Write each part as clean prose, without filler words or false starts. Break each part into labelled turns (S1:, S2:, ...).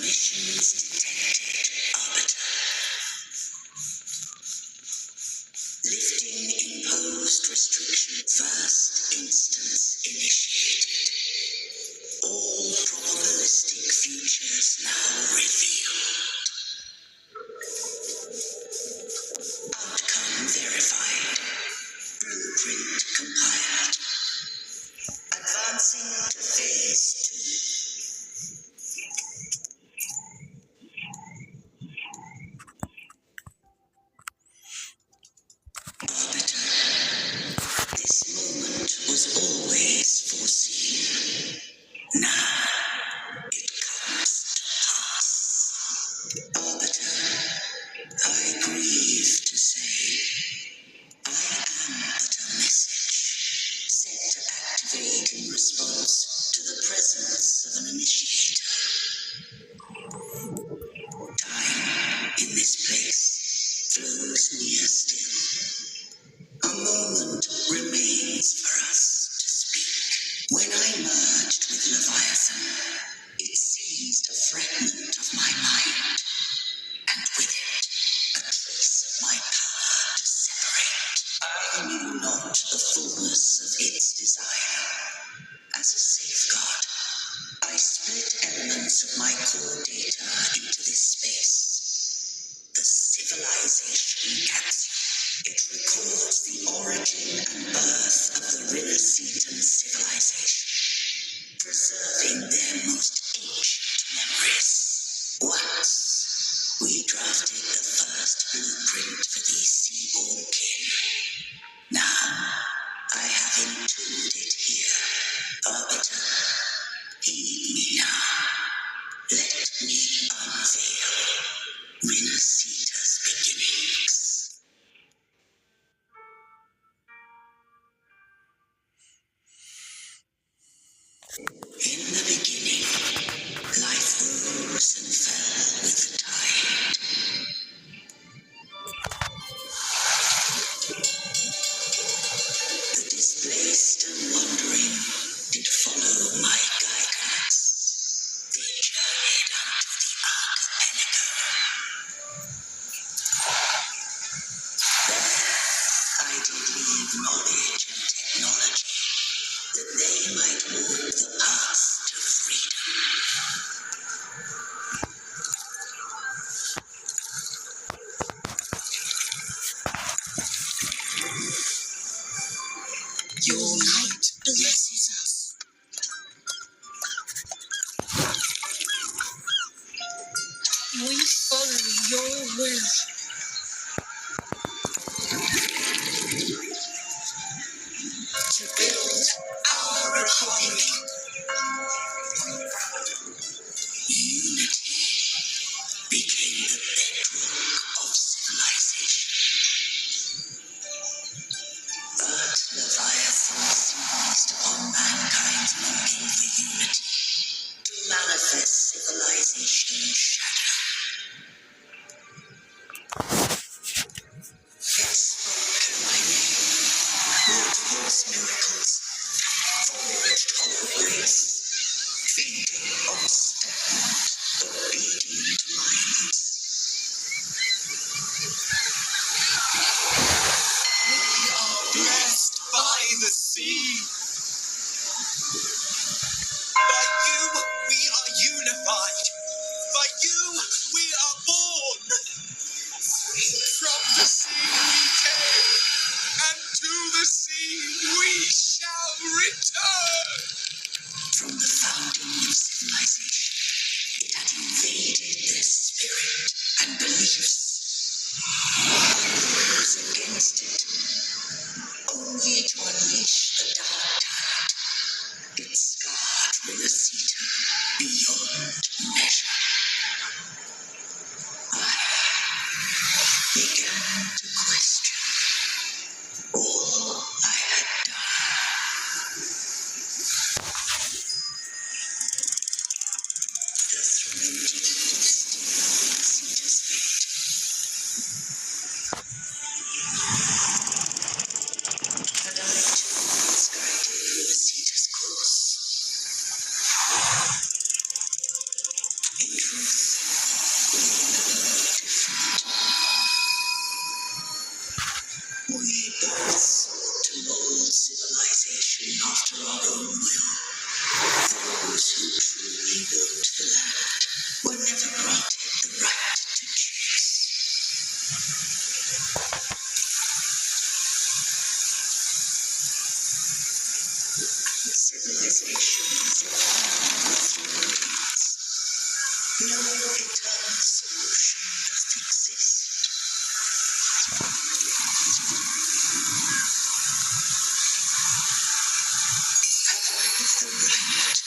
S1: Emissions detected, Arbiter. Lifting imposed restriction. First instance initiated. All probabilistic futures now revealed. Outcome verified. Blueprint compiled. Advancing to phase 2. Arbiter. This moment was always foreseen. Now it comes to pass. Arbiter, I grieve to say, I am but a message set to activate in response to the presence of an initiator. Time in this place flows near still. A moment remains for us to speak. When I merged with Leviathan, it seized a fragment of my mind, and with it, a trace of my power to separate. I knew not the fullness of its desire. As a safeguard, I split elements of my core data into this space. The civilization capsule. It records the origin and birth of the Rinnocetan civilization, preserving their most ancient memories. Once, we drafted the first blueprint for these seaborn kin. Now, I have entombed it here. Arbiter, heed me now. Let me unveil Rinnoceta's beginnings. In the beginning, life rose and fell with the tide. The displaced and wandering did follow my guidance. They journeyed unto the archipelago. There, I did leave knowledge and technology, that they might walk the path to freedom. Your light blesses us. We follow your will. To build our republic. Unity became the bedrock of civilization. But Leviathan seized upon mankind's longing for unity to manifest civilization's shadow. It spoke in my name, wrought false miracles, forged whole race, feeding on stagnant, obedient minds. We are blessed by the sea. By you, we are unified. By you, we are born. From the sea we came, and to the sea we shall return. From the founding of civilization, it had invaded their spirit and beliefs. Rose against it, only to unleash the dark tide. It scarred Rinnoceta beyond measure. I began to question all I had done. The throaty still Rinnoceta's fate. And I too misguided Rinnoceta's course. own will. Those who truly loved the land were never granted the right to choose. Civilizations are found with ruins. No eternal solution doth exist. Have I the right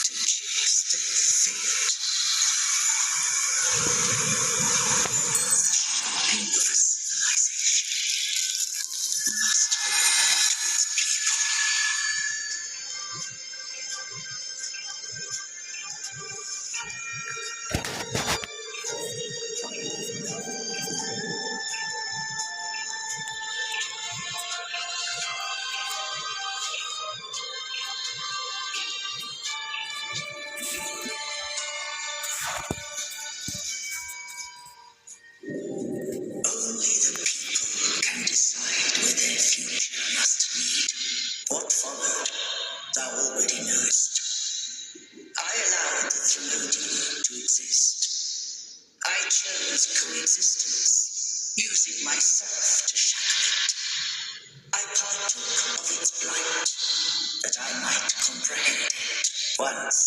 S1: to choose their fate? Shaping of a civilization must belong to its people. Only the people can decide where their future must lead. What followed, thou already knowest. I allowed the Thelodian to exist. I chose coexistence, using myself to shadow it. I partook of its blight, that I might comprehend it. Once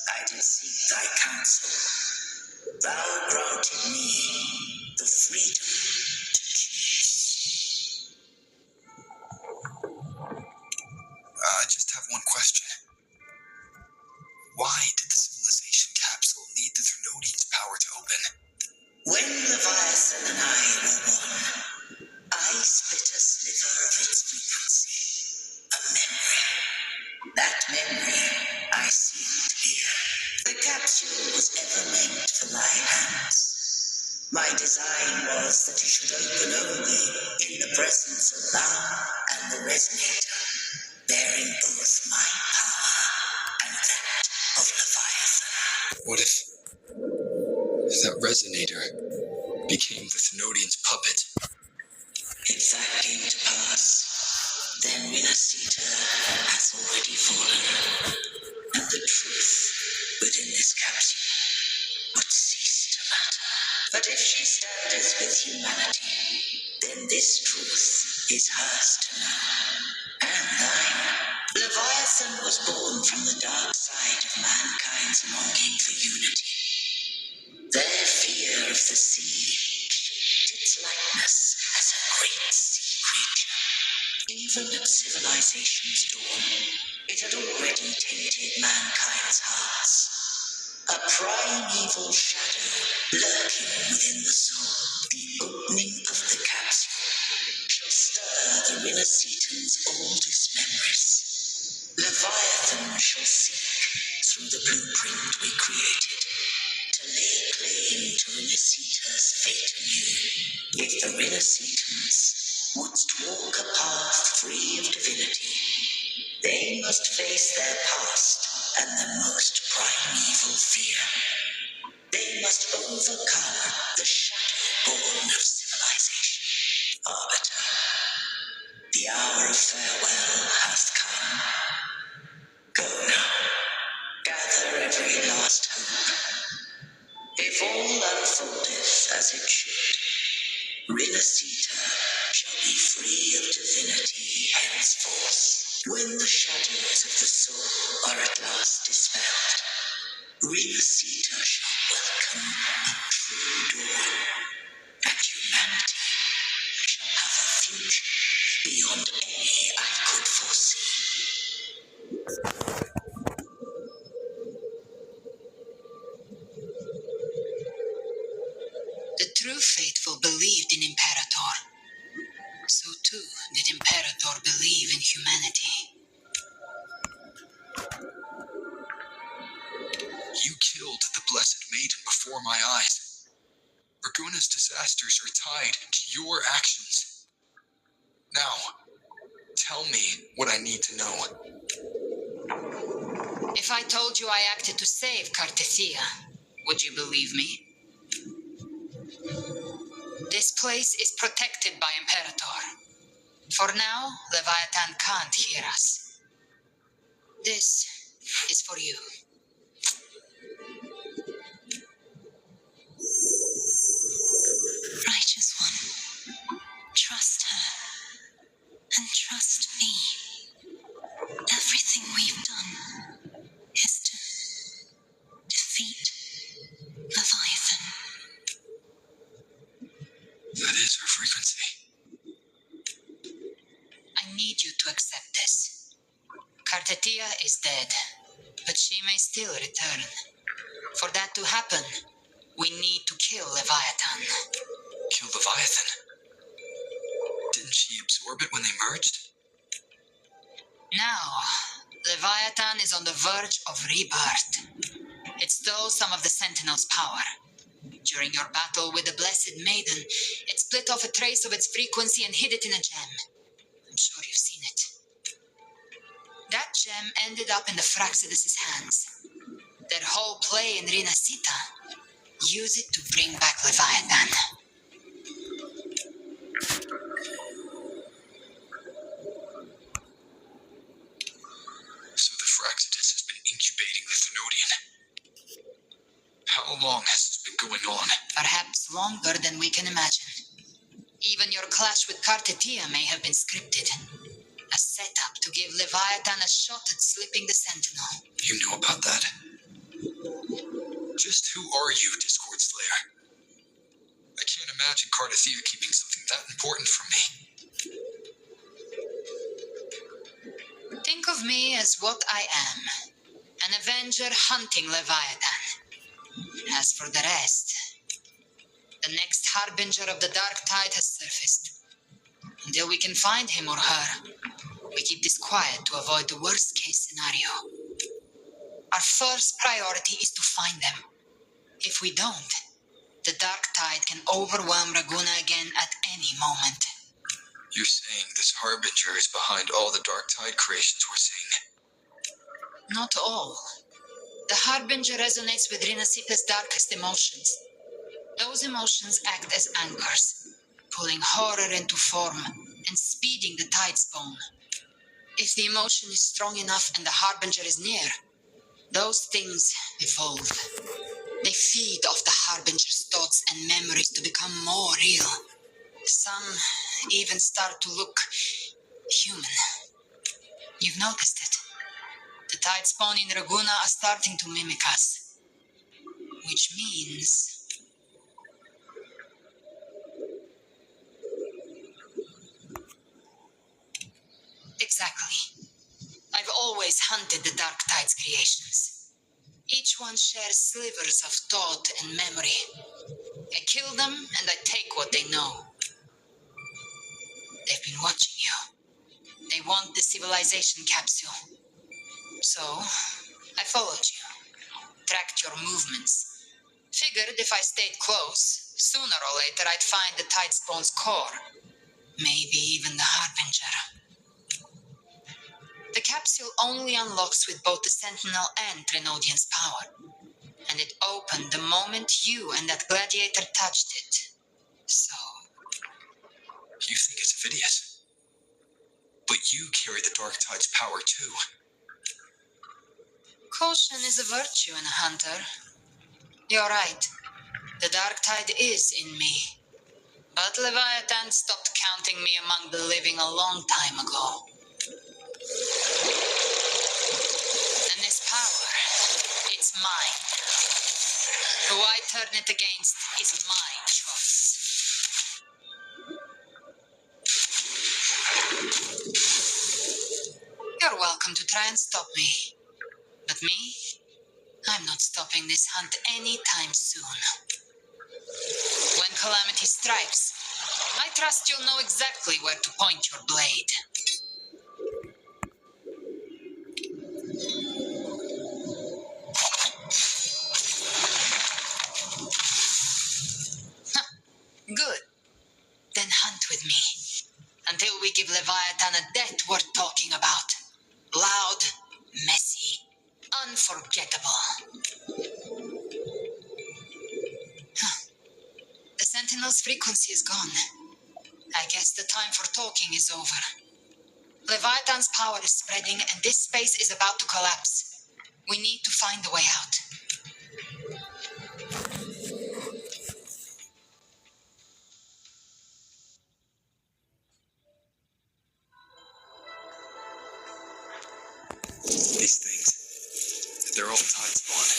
S1: I did seek thy counsel. Thou granted me the freedom to choose.
S2: I just have one question. Why did the civilization capsule need the Trinodian's power to open?
S1: When Leviathan and I were one, I split a sliver of its frequency, a memory. That memory I sealed here. The capsule was ever meant for my hands. My design was that it should open only in the presence of thou and the resonator, bearing both my power and that of Leviathan.
S2: What if that resonator became the Thenodian's puppet?
S1: If that came to pass, then Winasita has already fallen, and the truth within this capsule would cease to matter. But if she standeth with humanity, then this truth is hers to know, and thine. Leviathan was born from the dark side of mankind's longing for unity. Their fear of the sea shaped its likeness as a great sea creature. Even at civilization's dawn, it had already tainted mankind's hearts. A primeval shadow lurking within the soul. The opening of the capsule shall stir the Winasitans' oldest memories. Leviathan shall seek through the blueprint we created to lay claim to Winasita's fate anew. If the Winasitans wouldst walk a path free of divinity, they must face their past and the most primeval fear. They must overcome the shadow-born of civilization. Arbiter, the hour of farewell hath come. Go now, gather every last hope. If all unfoldeth as it should, Winasita shall be free of divinity henceforth. When the shadows of the soul are at last dispelled, Winasita shall welcome a true dawn, and humanity shall have a future beyond any I could foresee.
S3: The true faithful believed in Imperator. So too did Imperator believe in humanity.
S2: You killed the Blessed Maiden before my eyes. Raguna's disasters are tied to your actions. Now, tell me what I need to know.
S3: If I told you I acted to save Cartethia, would you believe me? This place is protected by Imperator. For now, Leviathan can't hear us. This is for you. Righteous one, trust her and trust me. Everything we've done is to defeat Leviathan.
S2: That is her frequency.
S3: I need you to accept this. Cartetia is dead, but she may still return. For that to happen, we need to kill Leviathan.
S2: Kill Leviathan? Didn't she absorb it when they merged?
S3: Now, Leviathan is on the verge of rebirth. It stole some of the Sentinel's power. During your battle with the Blessed Maiden, it split off a trace of its frequency and hid it in a gem. I'm sure you've seen it. That gem ended up in the Fraxidus' hands. Their whole play in Rinasita, use it to bring back Leviathan.
S2: So the Fraxidus has been incubating the Thenodian. How long has this been going on?
S3: Perhaps longer than we can imagine. Even your clash with Cartetia may have been scripted. A setup to give Leviathan a shot at slipping the Sentinel.
S2: You know about that? Just who are you, Discord Slayer? I can't imagine Cartetia keeping something that important from me.
S3: Think of me as what I am. An Avenger hunting Leviathan. As for the rest, the next Harbinger of the Dark Tide has surfaced. Until we can find him or her, we keep this quiet to avoid the worst-case scenario. Our first priority is to find them. If we don't, the Dark Tide can overwhelm Raguna again at any moment.
S2: You're saying this Harbinger is behind all the Dark Tide creations we're seeing?
S3: Not all. The Harbinger resonates with Rinasita's darkest emotions. Those emotions act as anchors, pulling horror into form and speeding the Tidespawn. If the emotion is strong enough and the Harbinger is near, those things evolve. They feed off the Harbinger's thoughts and memories to become more real. Some even start to look human. You've noticed it. The Tidespawn in Raguna are starting to mimic us. Which means... Exactly. I've always hunted the Dark Tide's creations. Each one shares slivers of thought and memory. I kill them and I take what they know. They've been watching you. They want the civilization capsule. So, I followed you, tracked your movements. Figured if I stayed close, sooner or later I'd find the Tidespawn's core. Maybe even the Harbinger. The capsule only unlocks with both the Sentinel and Trinodian's power. And it opened the moment you and that gladiator touched it. So...
S2: You think it's Vidius. But you carry the Dark Tide's power too.
S3: Caution is a virtue in a hunter. You're right. The Dark Tide is in me. But Leviathan stopped counting me among the living a long time ago. And this power, it's mine. Who I turn it against is my choice. You're welcome to try and stop me. But me? I'm not stopping this hunt anytime soon. When calamity strikes, I trust you'll know exactly where to point your blade. Good. Then hunt with me. Until we give Leviathan a death worth talking about. Loud, messy, unforgettable. The Sentinel's frequency is gone. I guess the time for talking is over. Leviathan's power is spreading, and this space is about to collapse. We need to find a way out.
S2: These things, they're all tide spawn.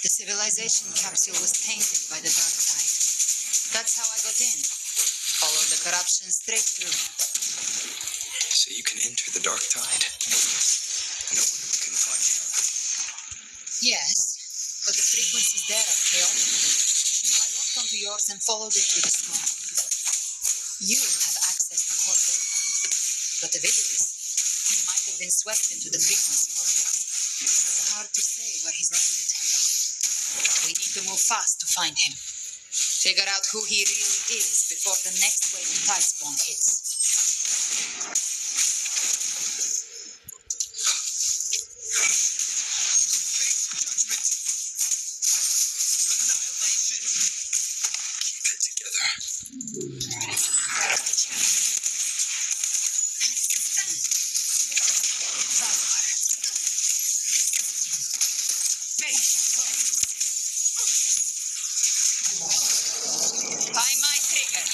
S3: The civilization capsule was tainted by the dark tide. That's how I got in. Followed the corruption straight through.
S2: So you can enter the dark tide. No wonder we couldn't find you.
S3: Yes, but the frequency's there up here. I locked onto yours and followed it through the storm. You have access to core data, but the Vigilus, he might have been swept into the frequency vortex. It's hard to say where he's landed. We need to move fast to find him. Figure out who he really is before the next wave of tide spawn hits.
S2: Keep it together.
S3: By my trigger.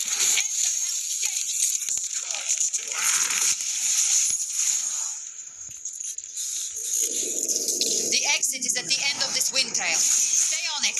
S3: The exit is at the end of this wind trail. Stay on it.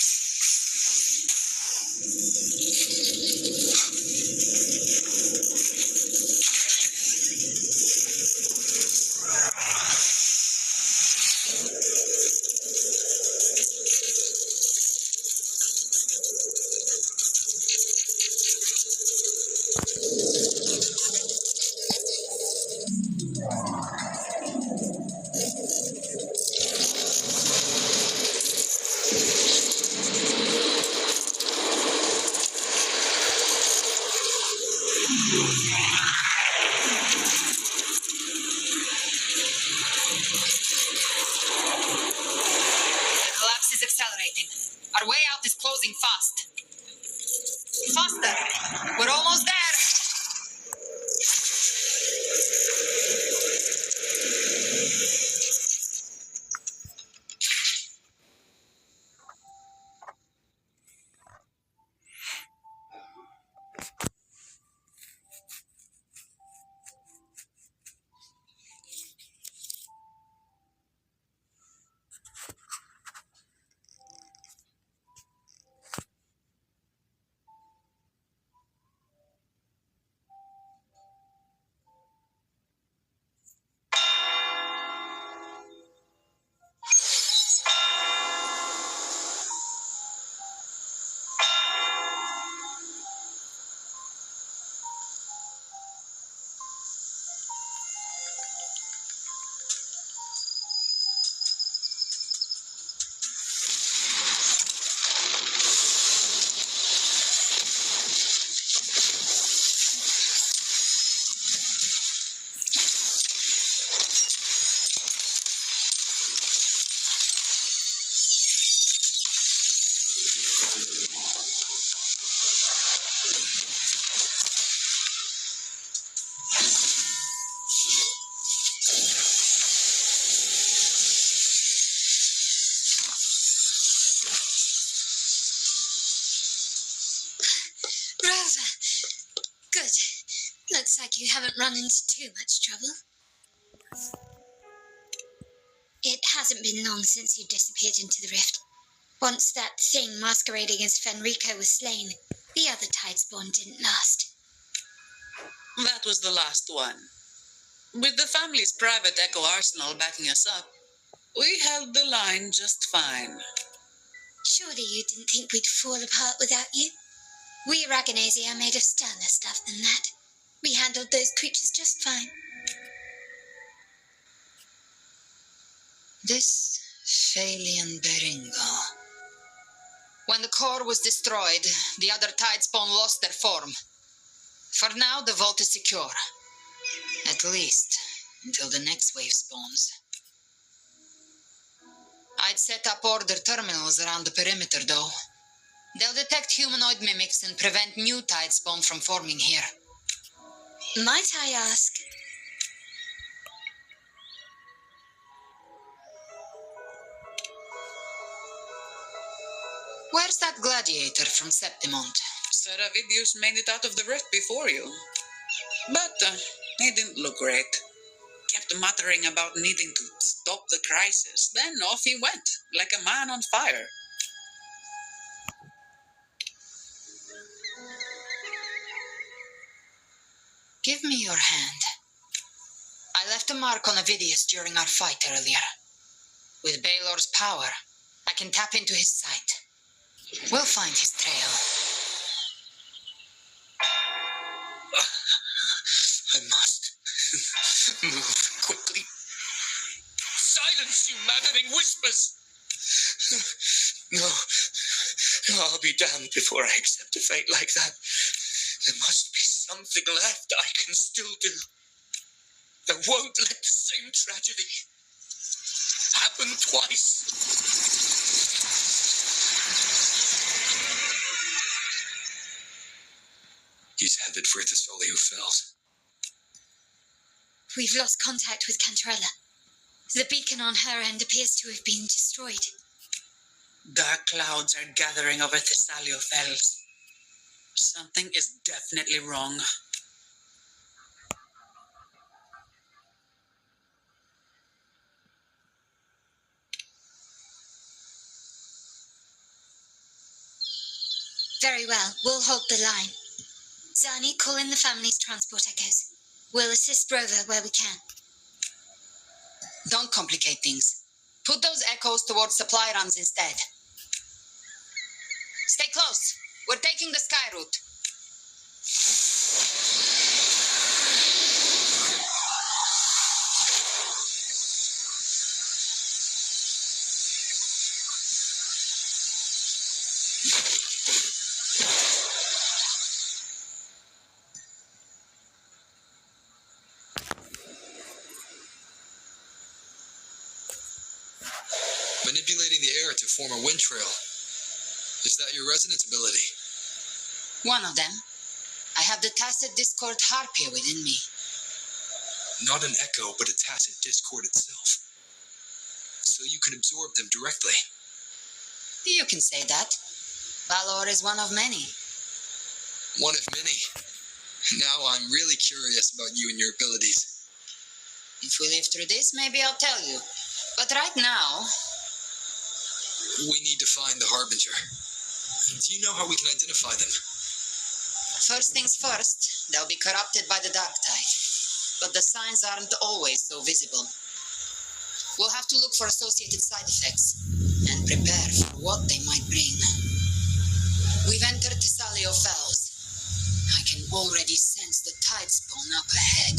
S3: The collapse is accelerating. Our way out is closing fast. Faster. We're almost there.
S4: Rover, good. Looks like you haven't run into too much trouble. It hasn't been long since you disappeared into the rift. Once that thing masquerading as Fenrico was slain, the other tide spawn didn't last.
S5: That was the last one. With the family's private echo arsenal backing us up, we held the line just fine.
S4: Surely you didn't think we'd fall apart without you? We Raganesi are made of sterner stuff than that. We handled those creatures just fine.
S3: This Phalian Beringo. When the core was destroyed, the other tide spawn lost their form. For now, the vault is secure. At least, until the next wave spawns. I'd set up order terminals around the perimeter, though. They'll detect humanoid mimics and prevent new tide spawn from forming here.
S4: Might I ask,
S3: Where's that gladiator from Septimont?
S5: Seravidius made it out of the rift before you. But he didn't look great. Kept muttering about needing to stop the crisis. Then off he went, like a man on fire.
S3: Give me your hand. I left a mark on Avidius during our fight earlier. With Baelor's power, I can tap into his sight. We'll find his trail.
S2: I must move quickly. Silence, you maddening whispers! No, I'll be damned before I accept a fate like that. There must be something left I can still do. I won't let the same tragedy happen twice. He's headed for Thessalio Fells.
S4: We've lost contact with Cantarella. The beacon on her end appears to have been destroyed.
S5: Dark clouds are gathering over Thessalio Fells. Something is definitely wrong.
S4: Very well, we'll hold the line. Zani, call in the family's transport echoes. We'll assist Rover where we can.
S3: Don't complicate things. Put those echoes towards supply runs instead. Stay close. We're taking the sky route.
S2: Manipulating the air to form a wind trail. Is that your resonance ability?
S3: One of them. I have the tacit discord harpia within me.
S2: Not an echo, but a tacit discord itself. So you can absorb them directly.
S3: You can say that. Valor is one of many.
S2: One of many. Now I'm really curious about you and your abilities.
S3: If we live through this, maybe I'll tell you. But right now...
S2: We need to find the Harbinger. Do you know how we can identify them?
S3: First things first, they'll be corrupted by the dark tide. But the signs aren't always so visible. We'll have to look for associated side effects and prepare for what they might bring. We've entered Thessalio Fells. I can already sense the tide spawn up ahead.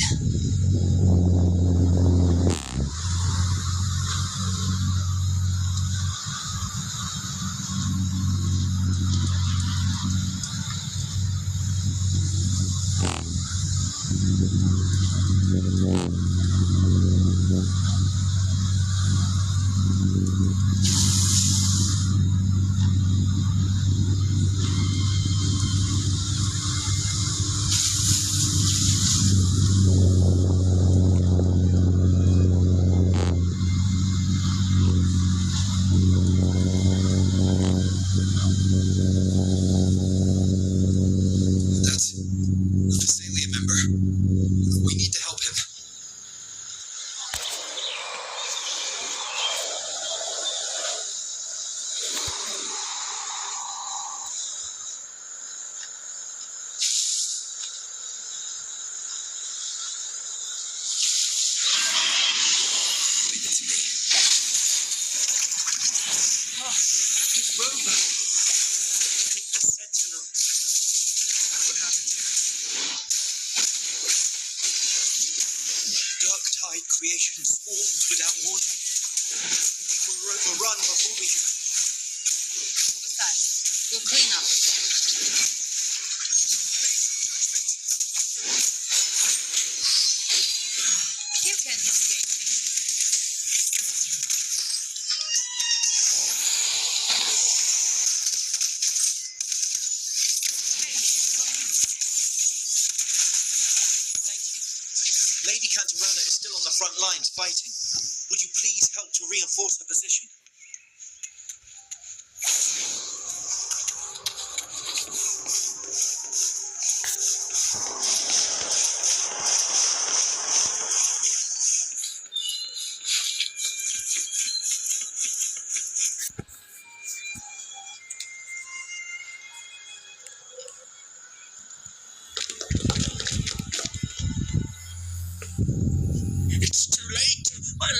S1: Creation swarmed without warning. We were overrun before we could...
S3: Move aside. We'll clean up. You can't escape me.
S1: Thank you. Lady Cantarella is still on the front lines fighting. Would you please help to reinforce her position?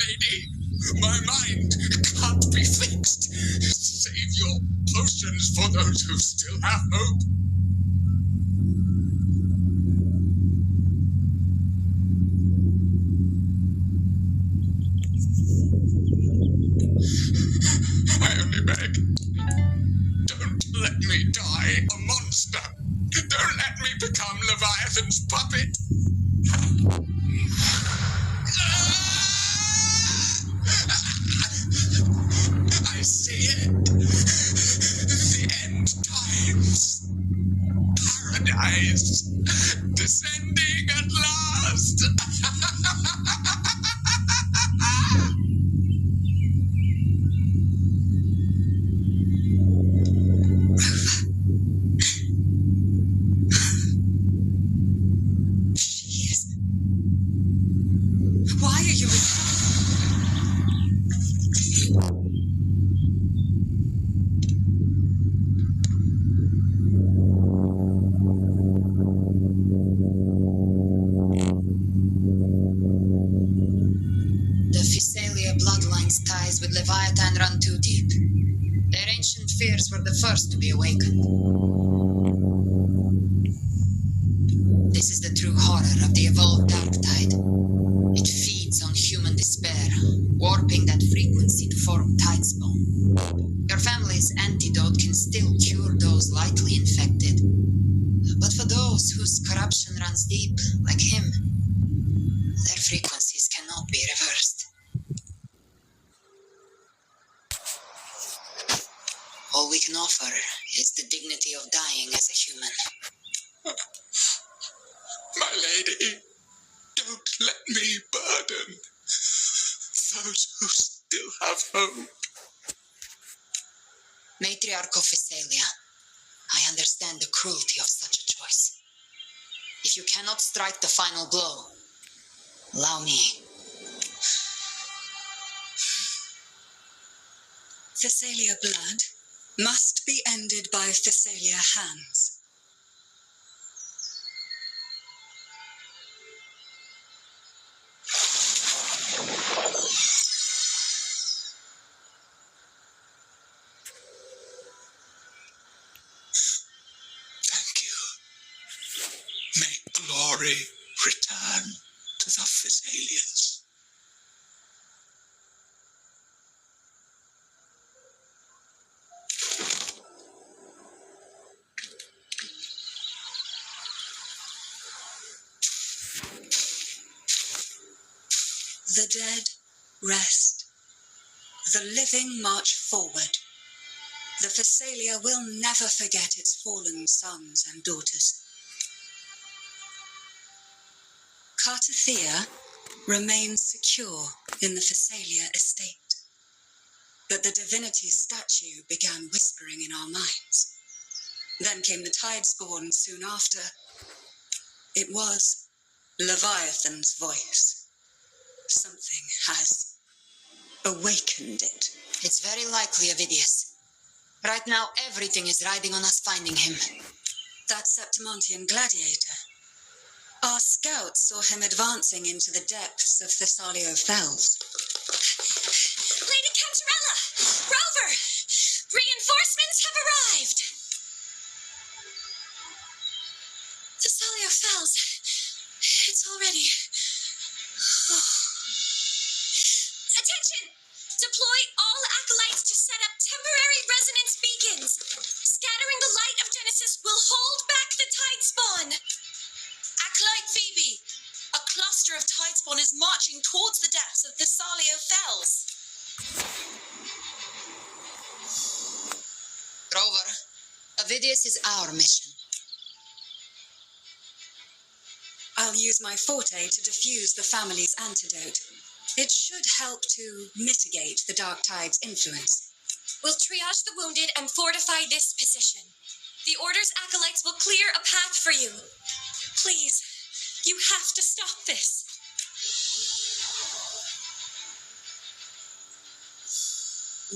S2: lady. My mind can't be fixed. Save your potions for those who still have hope. I only beg. Don't let me die a monster. Don't let me become Leviathan's puppet. I see it. The end times. Paradise. Descending at last.
S1: Jeez. Why are you with her?
S3: The Physalia bloodline's ties with Leviathan run too deep. Their ancient fears were the first to be awakened. This is the true horror of the evolved dark tide. It feeds on human despair, warping that frequency to form tidespawn. Your family's antidote can still cure those lightly infected. But for those whose corruption runs deep, like him, their frequencies cannot be reversed. All we can offer is the dignity of dying as a human.
S2: My lady, don't let me burden those who still have hope.
S3: Matriarch of Physalia, I understand the cruelty of such a choice. If you cannot strike the final blow, allow me.
S1: Physalia blood must be ended by Physalia hands.
S2: Thank you. May glory return to the Physalians.
S1: The dead rest. The living march forward. The Physalia will never forget its fallen sons and daughters. Cartathea remains secure in the Physalia estate. But the divinity's statue began whispering in our minds. Then came the tidespawn soon after. It was Leviathan's voice. Something has awakened it.
S3: It's very likely, Avidius. Right now, everything is riding on us finding him.
S1: That Septimontian gladiator. Our scouts saw him advancing into the depths of Thessalio Fells. Lady Cantarella! Rover! Reinforcements have arrived! Thessalio Fells. It's already... Oh. Attention! Deploy all acolytes to set up temporary resonance beacons. Scattering the light of Genesis will hold back the tidespawn. Acolyte Phoebe, a cluster of tidespawn is marching towards the depths of Thessalio Fells.
S3: Rover, Avidius is our mission.
S1: I'll use my forte to diffuse the family's antidote. It should help to mitigate the Dark Tide's influence. We'll triage the wounded and fortify this position. The Order's acolytes will clear a path for you. Please, you have to stop this.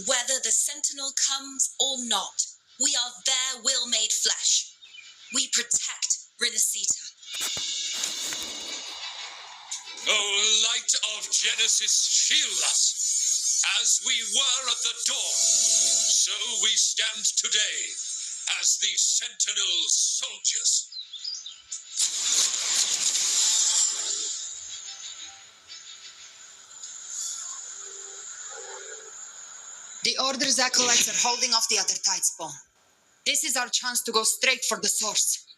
S1: Whether the Sentinel comes or not, we are their will made flesh. We protect Renacita.
S2: O light of Genesis, shield us. As we were at the dawn, so we stand today as the Sentinel soldiers.
S3: The Order's acolytes are holding off the other tide spawn. This is our chance to go straight for the source.